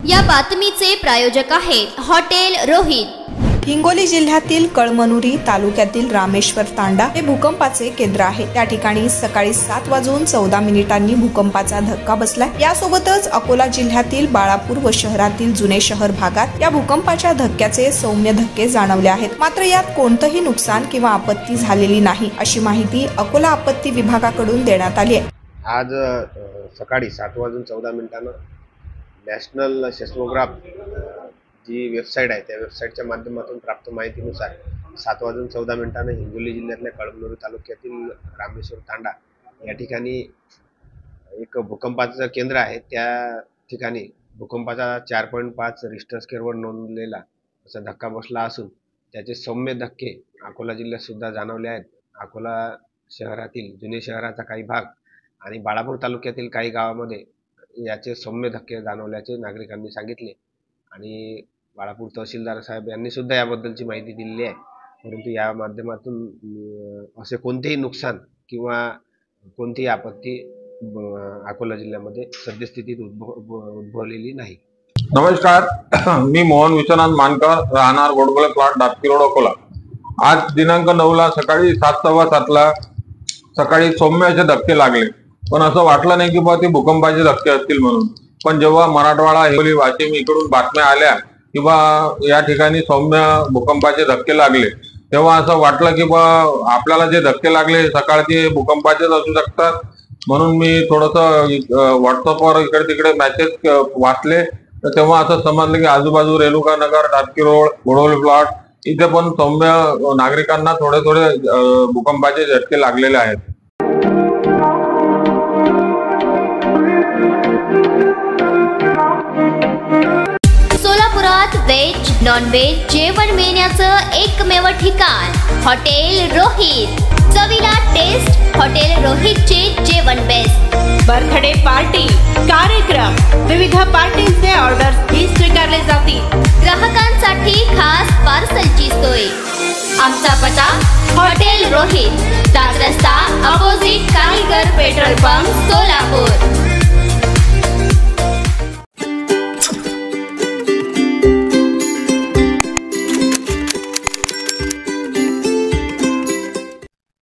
या बातमीचे प्रायोजक आहेत हॉटेल रोहित। हिंगोली जिल्ह्यातील कळमनुरी तालुक्यातील रामेश्वर तांडा हे भूकंपाचे केंद्र आहे। त्या ठिकाणी सकाळी 7:14 भूकंपाचा धक्का बसलाय। यासोबतच अकोला जिल्ह्यातील बाळापूर व शहरातील जुने शहर भागात या भूकंपाच्या धक्क्याचे सौम्य धक्के जाणवले आहेत। मात्र यात कोणतेही नुकसान किंवा आपत्ती झालेली नाही, अशी माहिती अकोला आपत्ती विभागाकडून देण्यात आली आहे। आज सकाळी 7:14 नॅशनल सेस्मोग्राफ जी वेबसाईट आहे त्या वेबसाईटच्या माध्यमातून प्राप्त माहितीनुसार 7:14 हिंगोली जिल्ह्यातल्या कळमनुरी तालुक्यातील रामेश्वर तांडा या ठिकाणी एक भूकंपाचं केंद्र आहे। त्या ठिकाणी भूकंपाचा 4.5 रिश्टर स्केलवर नोंदलेला असा धक्का बसला असून त्याचे सौम्य धक्के अकोला जिल्ह्यात सुद्धा जाणवले आहेत। अकोला शहरातील जुने शहराचा काही भाग आणि बाळापूर तालुक्यातील काही गावामध्ये याचे सौम्य धक्के जाणवल्याचे नागरिकांनी सांगितले आणि बाळापूर तहसीलदार साहेब यांनी सुद्धा याबद्दलची माहिती दिलेली आहे। परंतु या माध्यमातून असे कोणतेही नुकसान किंवा कोणतीही आपत्ती अकोला जिल्ह्यामध्ये सद्यस्थितीत उद्भवलेली नाही। नमस्कार, मी मोहन विश्वनाथ मानकर, राहणार गोडबोले प्लॉट, दापकी रोड, अकोला। आज दिनांक 9 सकाळी 7:15 सकाळी सौम्य असे धक्के लागले, पण असं वाटलं नाही की बा ते भूकंपाचे धक्के असतील म्हणून। पण जेव्हा मराठवाडा, हिंगोली, वाशिम इकडून बातम्या आल्या की बा या ठिकाणी सौम्य भूकंपाचे धक्के लागले, तेव्हा असं वाटलं की बा आपल्याला जे धक्के लागले सकाळचे भूकंपाचेच असू शकतात। म्हणून मी थोडंसं व्हॉट्सअपवर इकडे तिकडे मेसेज वाचले, तर तेव्हा असं समजलं की आजूबाजू रेणुका नगर, दापकी रोड, गोडबोले प्लॉट इथे पण सौम्य नागरिकांना थोडे थोडे भूकंपाचे झटके लागलेले आहेत। सोलापुरात व्हेज नॉन व्हेज जेवण मिळण्याचं एकमेव ठिकाण हॉटेल रोहित। चवीला टेस्ट, हॉटेल रोहितचे जेवण बेस्ट। बर्थडे पार्टी, कार्यक्रम, विविध पार्टींचे ऑर्डर्स ही स्वीकारले जातील। ग्राहकांसाठी खास पार्सलची सोय। आमचा पत्ता हॉटेल रोहित, दात रस्ता, अपोजिट कारीगर पेट्रोल पंप, सोलापूर।